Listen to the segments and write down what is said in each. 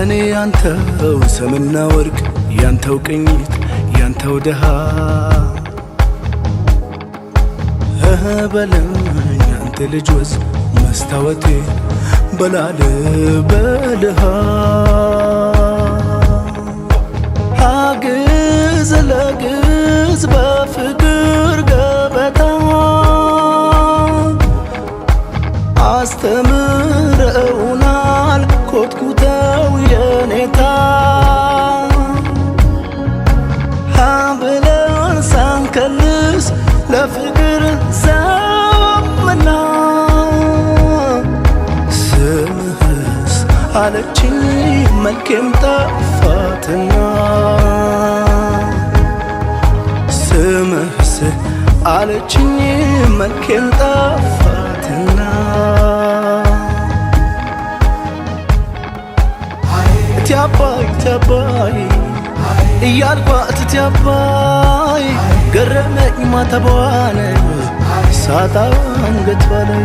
ለኔ ያንተው ሰምና ወርቅ ያንተው ቅኝት ያንተው ደሃ በለኝ ያንተ ልጅ ወዝ መስታወቴ በላል በልሃ አግዝ ለግዝ በፍቅር ገበታ አስተምረውናል ኮትኩተው የኔታ ብለን ሳንከልስ ለፍቅር ዘመና ስምህስ አለችኝ መልኬም ጠፋትና ስምህስ አለችኝ መልኬም ጠፋትና እቲ አባይ እያልኳት እቲ አባይ ገረመኝ ማተቧን ሳጣ አንገቷ ላይ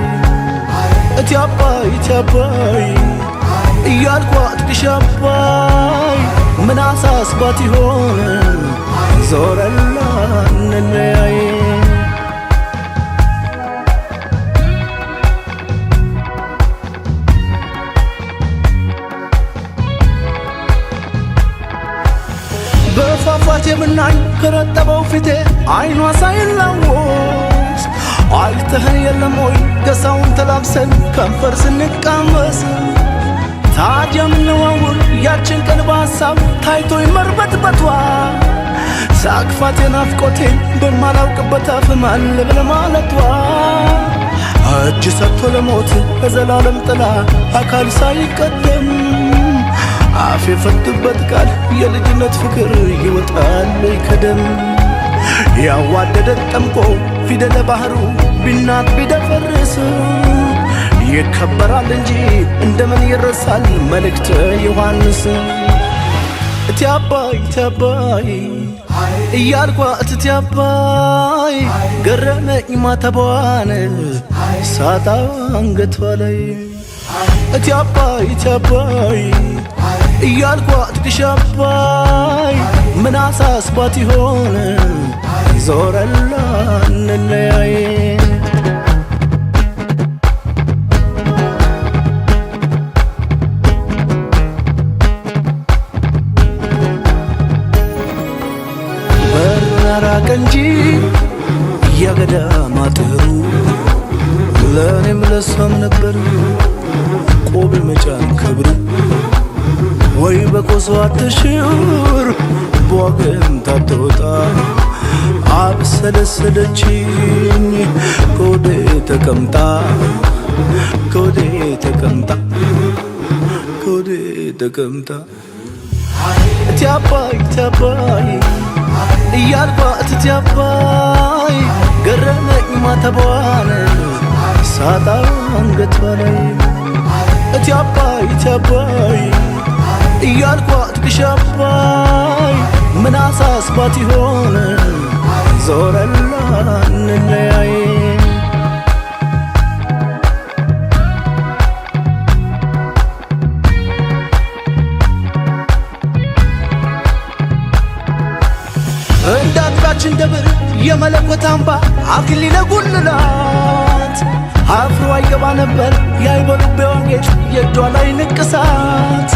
እቲ አባይ እያልኳት ግሽ አባይ ምን አሳስባት ይሆን ዞረላ እንለያይ በፏፏቴ ምናኝ ከረጠበው ፊቴ አይኗ ሳይላወስ አይተኸን የለም ወይ ገሳውን ተላብሰን ከንፈር ስንቃመስ ታዲያ ምነዋውል ያችን ቀን በሐሳብ ታይቶኝ መርበትበቷ ሳቅፋቴ ናፍቆቴን በማላውቅበት አፍ ማን ልበል ማለቷ እጅ ሰጥቶ ለሞት በዘላለም ጥላ አካል ሳይቀደም አፍ የፈቱበት ቃል የልጅነት ፍቅር ይወጣል ከደም ያዋደደ ጠምቆ ፊደለ ባህሩ ቢናት ቢደፈርስ ይከበራል እንጂ እንደምን ይረሳል መልእክተ ዮሐንስ እቲ አባይ እያልኳት እቲ አባይ ገረመኝ ማተቧን ሳጣ አንገቷ ላይ እቲ አባይ እያልኳት ግሽ አባይ ምን አሳስባት ይሆን ዞረላ እንለያይ በራራቅ እንጂ የገዳም አጥሩ ለእኔም ለሷም ነበር ቆብ መጫን ክብሩ ወይ በቆሶ አትሽር በዋገም ታትወጣ አብሰለሰለችኝ ኮዴ ተቀምጣ እቲ አባይ እያልኳት እቲ አባይ ገረመኝ ማተቧን ሳጣ አንገቷ ላይ እቲ አባይ እያልኳት ግሽ አባይ ምን አሳስባት ይሆን ዞረላ እንለያይ እንዳጥቃችን ደብር የመለኮት አምባ አክሊለ ጉልላት አፍሮ አይገባ ነበር ያይበሉቤዋ ጌጥ የእጇ ላይ ንቅሳት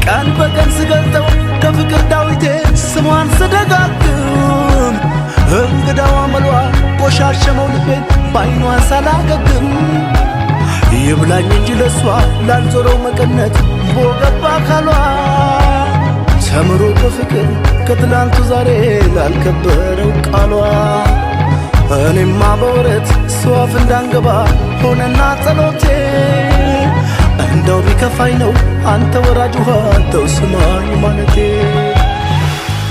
ቀን በቀን ስገልጠው ከፍቅር ዳዊቴ ስሟን ስደጋግም እንግዳዋ መልዋ ቆሻሸመው ልቤን ባይኗን ሳላገግም ይብላኝ እንጂ ለሷ ላልዞረው መቀነት ቦገባ አካሏ ተምሮ በፍቅር ከትላንቱ ዛሬ ላልከበረው ቃሏ እኔማ በወረት ስዋፍ እንዳንገባ ሆነና ጸሎቴ እንደው ቢከፋኝ ነው አንተ ወራጅ ውሃ ተው ስማኝ ማለቴ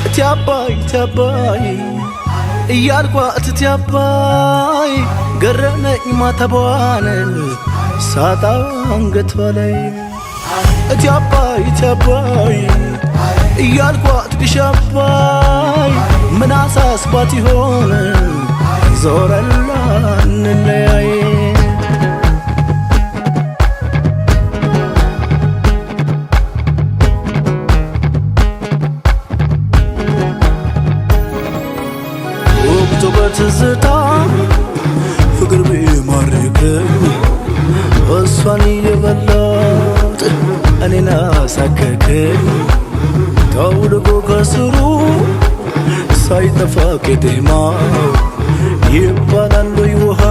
እቲ አባይ እያልኳት እቲ አባይ ገረመኝ ማተቧን ሳጣ አንገቷ ላይ እቲ አባይ እያልኳት ግሽ አባይ ምን አሳስባት ይሆን ዞረላ እንለያይ ትዝታ ፍቅር ቢማርከኝ እሷን እየበላት እኔን አሳከከኝ ተውልቆ ከስሩ ሳይጠፋ ቄጤማው ይባላል ወይ ውሃ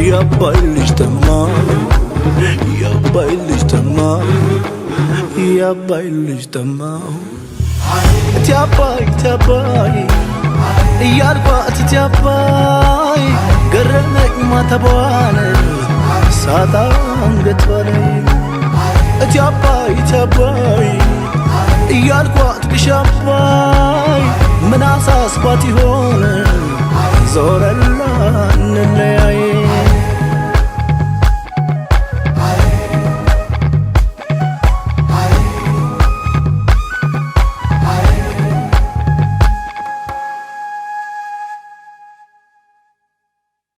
ያባይ ልጅ ተማ ያባይ ልጅ ተማ ያባይ ልጅ ተማ እትያባይ እትያባይ እያልኳት እትያባይ ገረመኝ ማተቧን ሳጣ አንገት በላይ እትያባይ እትያባይ እያልኳት ግሽ አባይ ምን አሳስባት ይሆን ዞረል